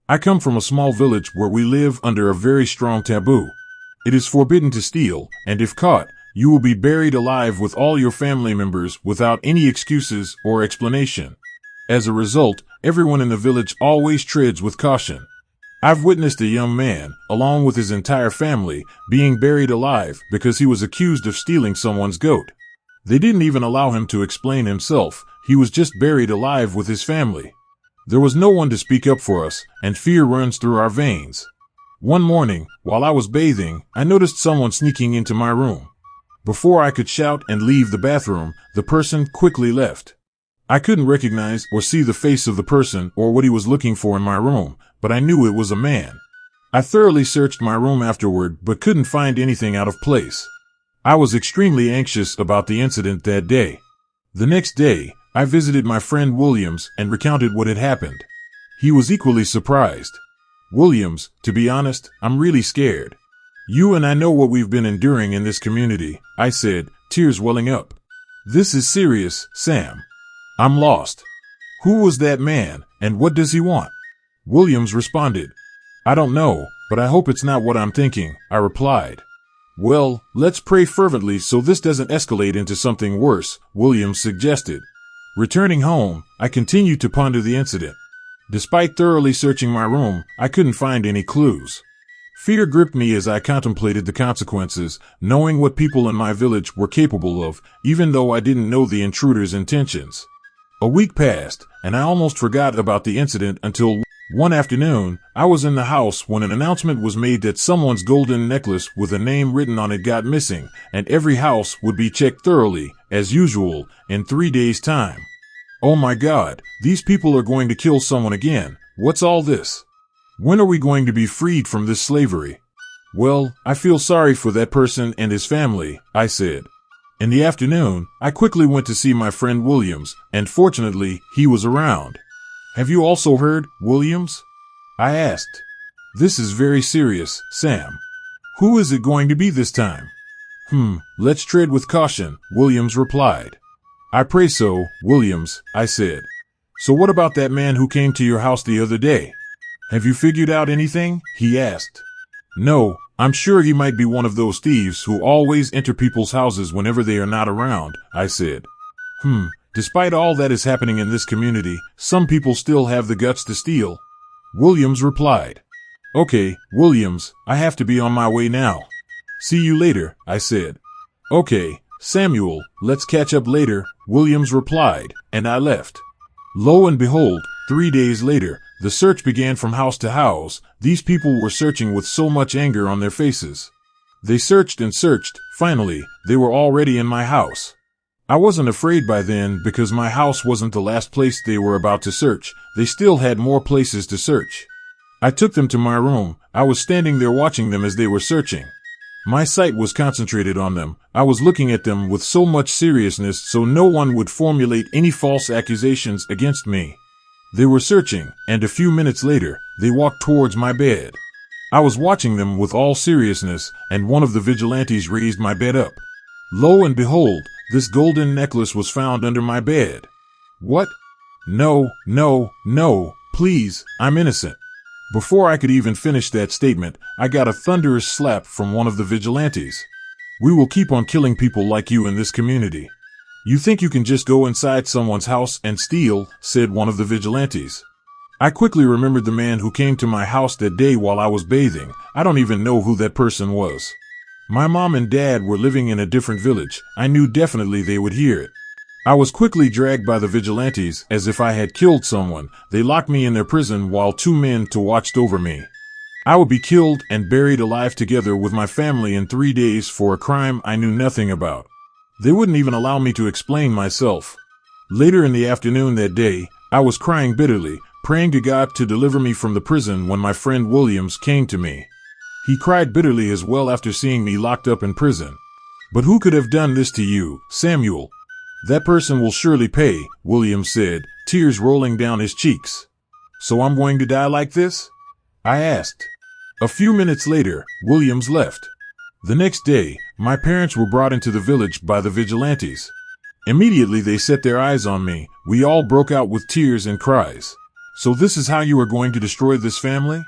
I come from a small village where we live under a very strong taboo. It is forbidden to steal, and if caught, you will be buried alive with all your family members without any excuses or explanation. As a result, everyone in the village always treads with caution. I've witnessed a young man, along with his entire family, being buried alive because he was accused of stealing someone's goat. They didn't even allow him to explain himself. He was just buried alive with his family. There was no one to speak up for us, and fear runs through our veins. One morning, while I was bathing, I noticed someone sneaking into my room. Before I could shout and leave the bathroom, the person quickly left. I couldn't recognize or see the face of the person or what he was looking for in my room, but I knew it was a man. I thoroughly searched my room afterward but couldn't find anything out of place. I was extremely anxious about the incident that day. The next day, I visited my friend Williams and recounted what had happened. He was equally surprised. "Williams, to be honest, I'm really scared. You and I know what we've been enduring in this community," I said, tears welling up. "This is serious, Sam. I'm lost. Who was that man, and what does he want?" Williams responded, "I don't know, but I hope it's not what I'm thinking," I replied. "Well, let's pray fervently so this doesn't escalate into something worse," Williams suggested. Returning home, I continued to ponder the incident. Despite thoroughly searching my room, I couldn't find any clues. Fear gripped me as I contemplated the consequences, knowing what people in my village were capable of, even though I didn't know the intruder's intentions. A week passed, and I almost forgot about the incident until one afternoon, I was in the house when an announcement was made that someone's golden necklace with a name written on it got missing, and every house would be checked thoroughly, as usual, in 3 days' time. Oh my God, these people are going to kill someone again. What's all this? When are we going to be freed from this slavery? "Well, I feel sorry for that person and his family," I said. In the afternoon, I quickly went to see my friend Williams, and fortunately, he was around. "Have you also heard, Williams?" I asked. "This is very serious, Sam. Who is it going to be this time?" Let's tread with caution," Williams replied. "I pray so, Williams," I said. "So what about that man who came to your house the other day? Have you figured out anything?" he asked. "No, I'm sure he might be one of those thieves who always enter people's houses whenever they are not around," I said. Despite all that is happening in this community, some people still have the guts to steal," Williams replied. "Okay, Williams, I have to be on my way now. See you later," I said. "Okay, Samuel, let's catch up later," Williams replied, and I left. Lo and behold, 3 days later, the search began from house to house. These people were searching with so much anger on their faces. They searched and searched. Finally, they were already in my house. I wasn't afraid by then because my house wasn't the last place they were about to search. They still had more places to search. I took them to my room. I was standing there watching them as they were searching. My sight was concentrated on them. I was looking at them with so much seriousness so no one would formulate any false accusations against me. They were searching, and a few minutes later, they walked towards my bed. I was watching them with all seriousness, and one of the vigilantes raised my bed up. Lo and behold, this golden necklace was found under my bed. "What? No, no, no, please, I'm innocent." Before I could even finish that statement, I got a thunderous slap from one of the vigilantes. "We will keep on killing people like you in this community. You think you can just go inside someone's house and steal," said one of the vigilantes. I quickly remembered the man who came to my house that day while I was bathing. I don't even know who that person was. My mom and dad were living in a different village. I knew definitely they would hear it. I was quickly dragged by the vigilantes as if I had killed someone. They locked me in their prison while 2 men watched over me. I would be killed and buried alive together with my family in 3 days for a crime I knew nothing about. They wouldn't even allow me to explain myself. Later in the afternoon that day, I was crying bitterly, praying to God to deliver me from the prison when my friend Williams came to me. He cried bitterly as well after seeing me locked up in prison. "But who could have done this to you, Samuel? That person will surely pay," Williams said, tears rolling down his cheeks. "So I'm going to die like this?" I asked. A few minutes later, Williams left. The next day, my parents were brought into the village by the vigilantes. Immediately they set their eyes on me. We all broke out with tears and cries. So this is how you are going to destroy this family?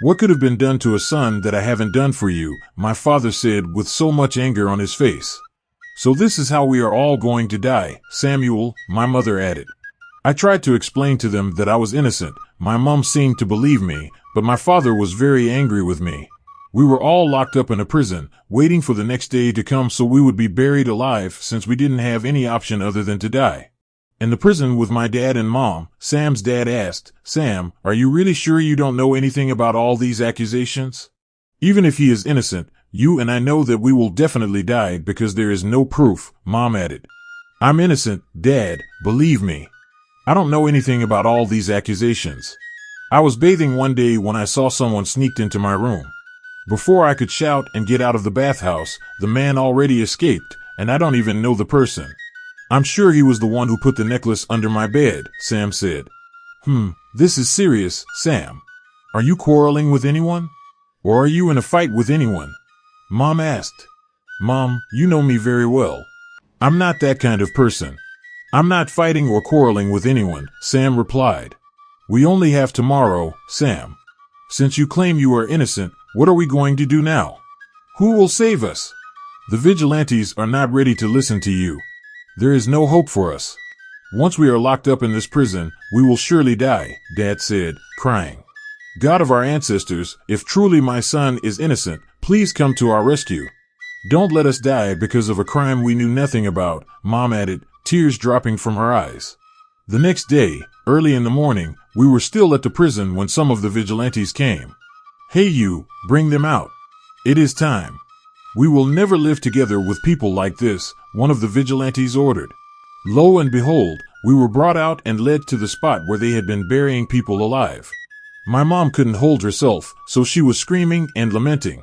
What could have been done to a son that I haven't done for you? My father said with so much anger on his face. So this is how we are all going to die, Samuel, my mother added. I tried to explain to them that I was innocent. My mom seemed to believe me, but my father was very angry with me. We were all locked up in a prison, waiting for the next day to come so we would be buried alive since we didn't have any option other than to die. In the prison with my dad and mom, Sam's dad asked, Sam, are you really sure you don't know anything about all these accusations? Even if he is innocent, you and I know that we will definitely die because there is no proof, Mom added. I'm innocent, Dad, believe me. I don't know anything about all these accusations. I was bathing one day when I saw someone sneaked into my room. Before I could shout and get out of the bathhouse, the man already escaped, and I don't even know the person. I'm sure he was the one who put the necklace under my bed, Sam said. This is serious, Sam. Are you quarreling with anyone? Or are you in a fight with anyone? Mom asked. Mom, you know me very well. I'm not that kind of person. I'm not fighting or quarreling with anyone, Sam replied. We only have tomorrow, Sam. Since you claim you are innocent, what are we going to do now? Who will save us? The vigilantes are not ready to listen to you. There is no hope for us. Once we are locked up in this prison, we will surely die, Dad said, crying. God of our ancestors, if truly my son is innocent, please come to our rescue. Don't let us die because of a crime we knew nothing about, Mom added, tears dropping from her eyes. The next day, early in the morning, we were still at the prison when some of the vigilantes came. Hey you, bring them out. It is time. We will never live together with people like this, one of the vigilantes ordered. Lo and behold, we were brought out and led to the spot where they had been burying people alive. My mom couldn't hold herself, so she was screaming and lamenting.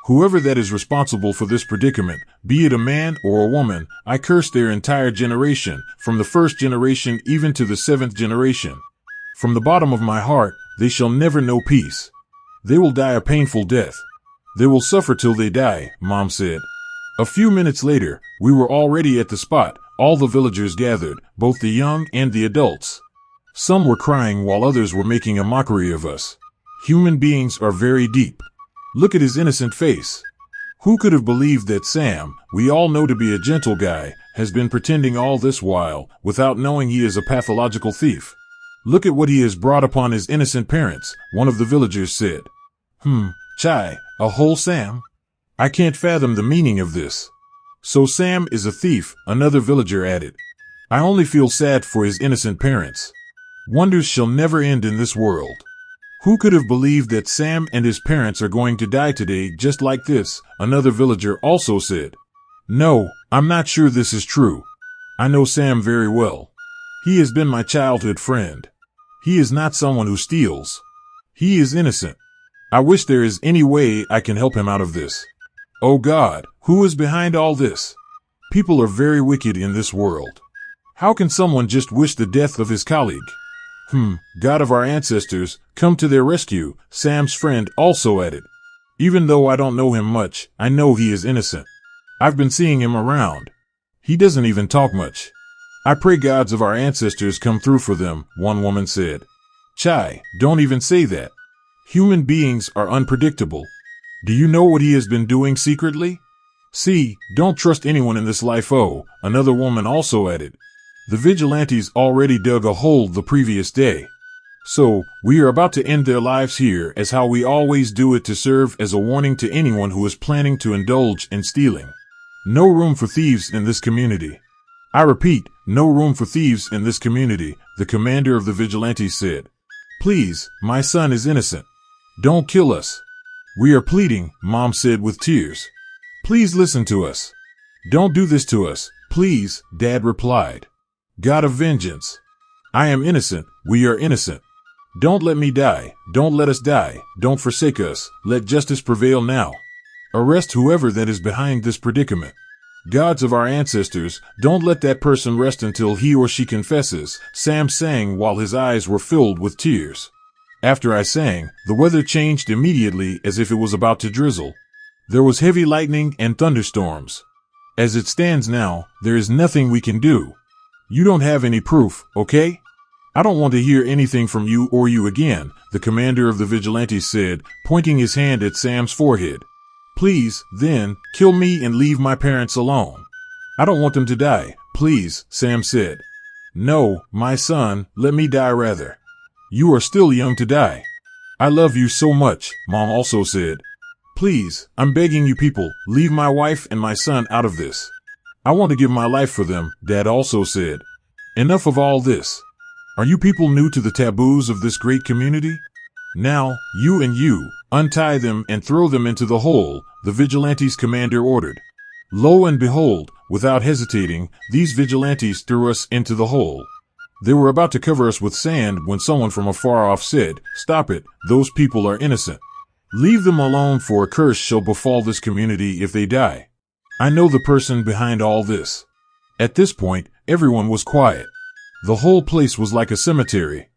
Whoever that is responsible for this predicament, be it a man or a woman, I curse their entire generation, from the first generation even to the 7th generation. From the bottom of my heart, they shall never know peace. They will die a painful death. They will suffer till they die, Mom said. A few minutes later, we were already at the spot, all the villagers gathered, both the young and the adults. Some were crying while others were making a mockery of us. Human beings are very deep. Look at his innocent face. Who could have believed that Sam, we all know to be a gentle guy, has been pretending all this while, without knowing he is a pathological thief? Look at what he has brought upon his innocent parents, one of the villagers said. Chai, a whole Sam? I can't fathom the meaning of this. So Sam is a thief, another villager added. I only feel sad for his innocent parents. Wonders shall never end in this world. Who could have believed that Sam and his parents are going to die today just like this, another villager also said. No, I'm not sure this is true. I know Sam very well. He has been my childhood friend. He is not someone who steals. He is innocent. I wish there is any way I can help him out of this. Oh God, who is behind all this? People are very wicked in this world. How can someone just wish the death of his colleague? God of our ancestors, come to their rescue, Sam's friend also added. Even though I don't know him much, I know he is innocent. I've been seeing him around. He doesn't even talk much. I pray gods of our ancestors come through for them, one woman said. Chai, don't even say that. Human beings are unpredictable. Do you know what he has been doing secretly? See, don't trust anyone in this life, another woman also added. The vigilantes already dug a hole the previous day. So, we are about to end their lives here as how we always do it to serve as a warning to anyone who is planning to indulge in stealing. No room for thieves in this community. I repeat, no room for thieves in this community, the commander of the vigilantes said. Please, my son is innocent. Don't kill us. We are pleading, Mom said with tears. Please listen to us. Don't do this to us, please, Dad replied. God of vengeance. I am innocent, we are innocent. Don't let me die, don't let us die, don't forsake us, let justice prevail now. Arrest whoever that is behind this predicament. Gods of our ancestors, don't let that person rest until he or she confesses, Sam sang while his eyes were filled with tears. After I sang, the weather changed immediately as if it was about to drizzle. There was heavy lightning and thunderstorms. As it stands now, there is nothing we can do. You don't have any proof, okay? I don't want to hear anything from you or you again, the commander of the vigilantes said, pointing his hand at Sam's forehead. Please, then, kill me and leave my parents alone. I don't want them to die, please, Sam said. No, my son, let me die rather. You are still young to die. I love you so much, Mom also said. Please, I'm begging you people, leave my wife and my son out of this. I want to give my life for them, Dad also said. Enough of all this. Are you people new to the taboos of this great community? Now, you, untie them and throw them into the hole, the vigilantes commander ordered. Lo and behold, without hesitating, these vigilantes threw us into the hole. They were about to cover us with sand when someone from afar off said, Stop it, those people are innocent. Leave them alone, for a curse shall befall this community if they die. I know the person behind all this. At this point, everyone was quiet. The whole place was like a cemetery.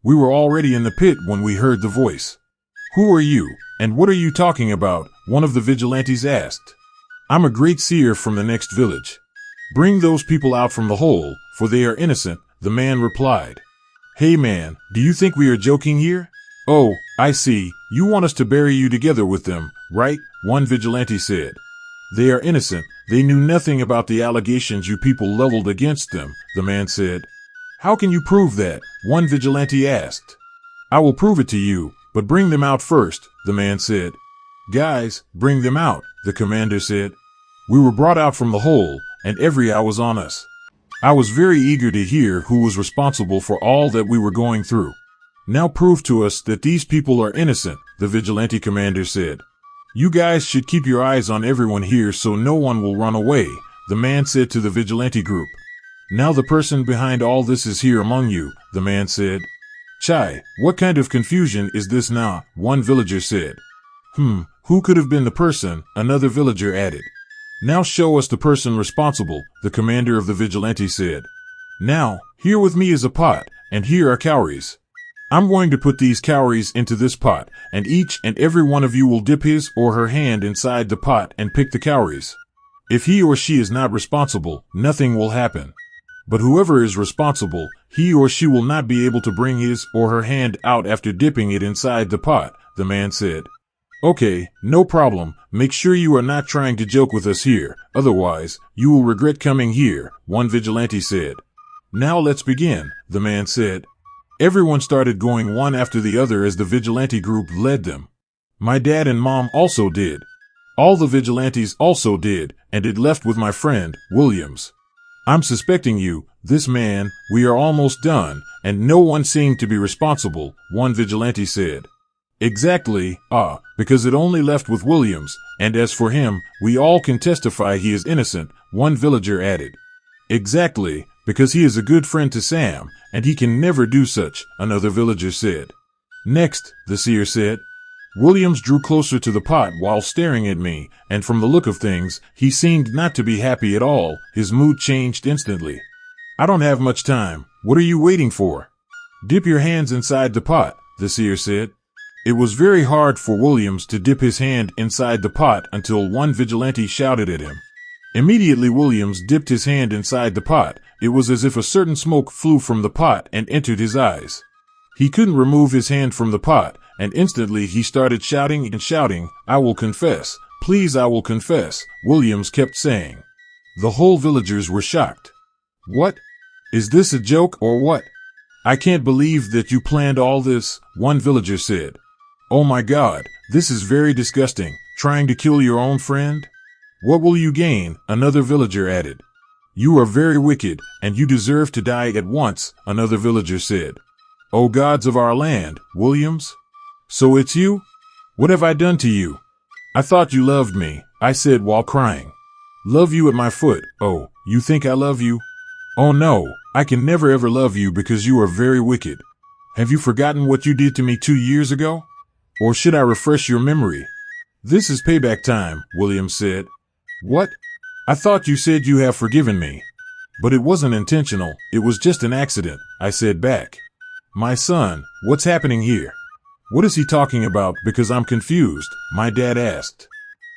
We were already in the pit when we heard the voice. Who are you, and what are you talking about? One of the vigilantes asked. I'm a great seer from the next village. Bring those people out from the hole, for they are innocent, the man replied. Hey man, do you think we are joking here? Oh, I see, you want us to bury you together with them, right? One vigilante said. They are innocent, they knew nothing about the allegations you people leveled against them, the man said. How can you prove that? One vigilante asked. I will prove it to you, but bring them out first, the man said. Guys, bring them out, the commander said. We were brought out from the hole, and every eye was on us. I was very eager to hear who was responsible for all that we were going through. Now prove to us that these people are innocent, the vigilante commander said. You guys should keep your eyes on everyone here so no one will run away, the man said to the vigilante group. Now the person behind all this is here among you, the man said. Chai, what kind of confusion is this now? One villager said. Who could have been the person? Another villager added. Now show us the person responsible, the commander of the vigilantes said. Now, here with me is a pot, and here are cowries. I'm going to put these cowries into this pot, and each and every one of you will dip his or her hand inside the pot and pick the cowries. If he or she is not responsible, nothing will happen. But whoever is responsible, he or she will not be able to bring his or her hand out after dipping it inside the pot, the man said. Okay, no problem. Make sure you are not trying to joke with us here, otherwise, you will regret coming here, one vigilante said. Now let's begin, the man said. Everyone started going one after the other as the vigilante group led them. My dad and mom also did. All the vigilantes also did, and it left with my friend, Williams. I'm suspecting you, this man, we are almost done, and no one seemed to be responsible, one vigilante said. Exactly, because it only left with Williams, and as for him, we all can testify he is innocent, one villager added. Exactly, because he is a good friend to Sam, and he can never do such, another villager said. Next, the seer said. Williams drew closer to the pot while staring at me, and from the look of things, he seemed not to be happy at all. His mood changed instantly. I don't have much time. What are you waiting for? Dip your hands inside the pot, the seer said. It was very hard for Williams to dip his hand inside the pot until one vigilante shouted at him. Immediately Williams dipped his hand inside the pot. It was as if a certain smoke flew from the pot and entered his eyes. He couldn't remove his hand from the pot, and instantly he started shouting and shouting, I will confess, please I will confess, Williams kept saying. The whole villagers were shocked. What? Is this a joke or what? I can't believe that you planned all this, one villager said. Oh my God, this is very disgusting, trying to kill your own friend? What will you gain? Another villager added. You are very wicked, and you deserve to die at once, another villager said. O gods of our land, Williams? So it's you? What have I done to you? I thought you loved me, I said while crying. Love you at my foot, oh, you think I love you? Oh no, I can never ever love you because you are very wicked. Have you forgotten what you did to me 2 years ago? Or should I refresh your memory? This is payback time, Williams said. What? I thought you said you have forgiven me. But it wasn't intentional, it was just an accident, I said back. My son, what's happening here? What is he talking about because I'm confused, my dad asked.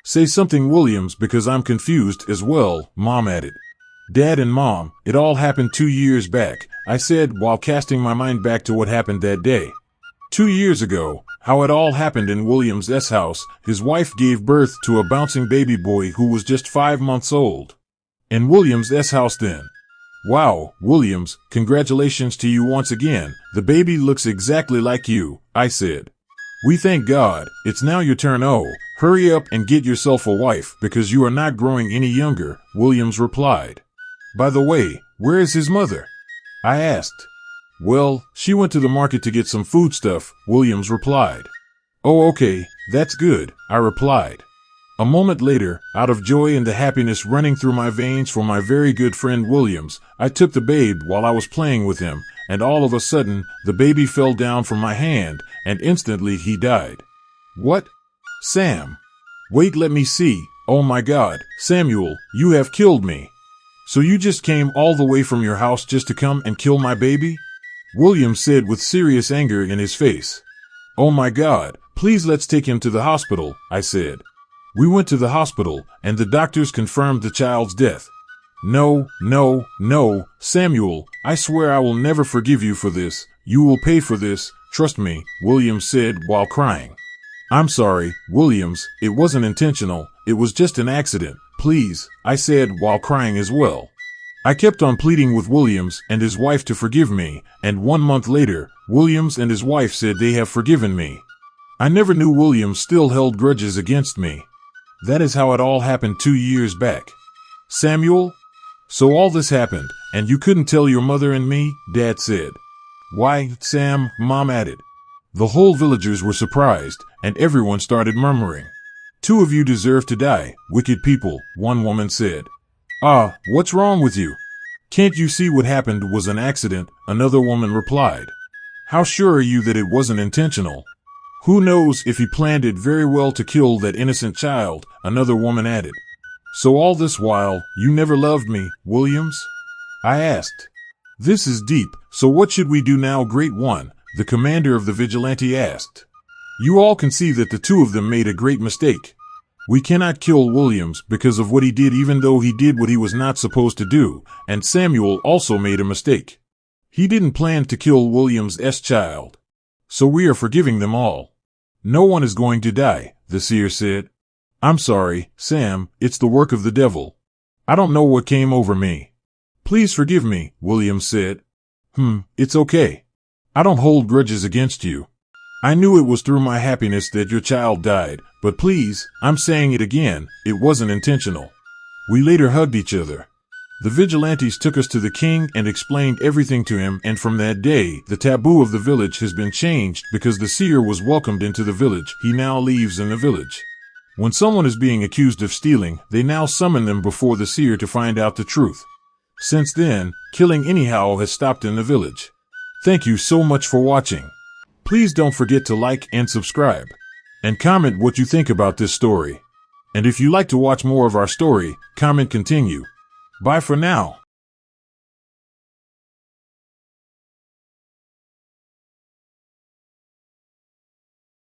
Say something, Williams, because I'm confused as well, Mom added. Dad and Mom, it all happened 2 years back, I said while casting my mind back to what happened that day. 2 years ago, how it all happened in William's house. His wife gave birth to a bouncing baby boy who was just 5 months old. In William's house then. Wow, Williams, congratulations to you once again. The baby looks exactly like you, I said. We thank God, it's now your turn. Oh, hurry up and get yourself a wife because you are not growing any younger, Williams replied. By the way, where is his mother? I asked. Well, she went to the market to get some foodstuff, Williams replied. Oh, okay, that's good, I replied. A moment later, out of joy and the happiness running through my veins for my very good friend Williams, I took the babe while I was playing with him, and all of a sudden, the baby fell down from my hand, and instantly he died. What? Sam. Wait, let me see. Oh my God, Samuel, you have killed me. So you just came all the way from your house just to come and kill my baby? William said with serious anger in his face. Oh my God, please let's take him to the hospital, I said. We went to the hospital, and the doctors confirmed the child's death. No, Samuel, I swear I will never forgive you for this. You will pay for this, trust me, Williams said while crying. I'm sorry, Williams, it wasn't intentional, it was just an accident, please, I said while crying as well. I kept on pleading with Williams and his wife to forgive me, and 1 month later, Williams and his wife said they have forgiven me. I never knew Williams still held grudges against me. That is how it all happened 2 years back. Samuel? So all this happened, and you couldn't tell your mother and me? Dad said. Why, Sam, Mom added. The whole villagers were surprised, and everyone started murmuring. 2 of you deserve to die, wicked people, one woman said. Ah, what's wrong with you? Can't you see what happened was an accident? Another woman replied. How sure are you that it wasn't intentional? Who knows if he planned it very well to kill that innocent child? Another woman added. So all this while, you never loved me, Williams? I asked. This is deep, so what should we do now, Great One? The commander of the vigilante asked. You all can see that the 2 of them made a great mistake. We cannot kill Williams because of what he did, even though he did what he was not supposed to do, and Samuel also made a mistake. He didn't plan to kill William's child. So we are forgiving them all. No one is going to die, the seer said. I'm sorry, Sam, it's the work of the devil. I don't know what came over me. Please forgive me, Williams said. It's okay. I don't hold grudges against you. I knew it was through my happiness that your child died, but please, I'm saying it again, it wasn't intentional. We later hugged each other. The vigilantes took us to the king and explained everything to him, and from that day, the taboo of the village has been changed because the seer was welcomed into the village. He now lives in the village. When someone is being accused of stealing, they now summon them before the seer to find out the truth. Since then, killing anyhow has stopped in the village. Thank you so much for watching. Please don't forget to like and subscribe. And comment what you think about this story. And if you like to watch more of our story, comment continue. Bye for now.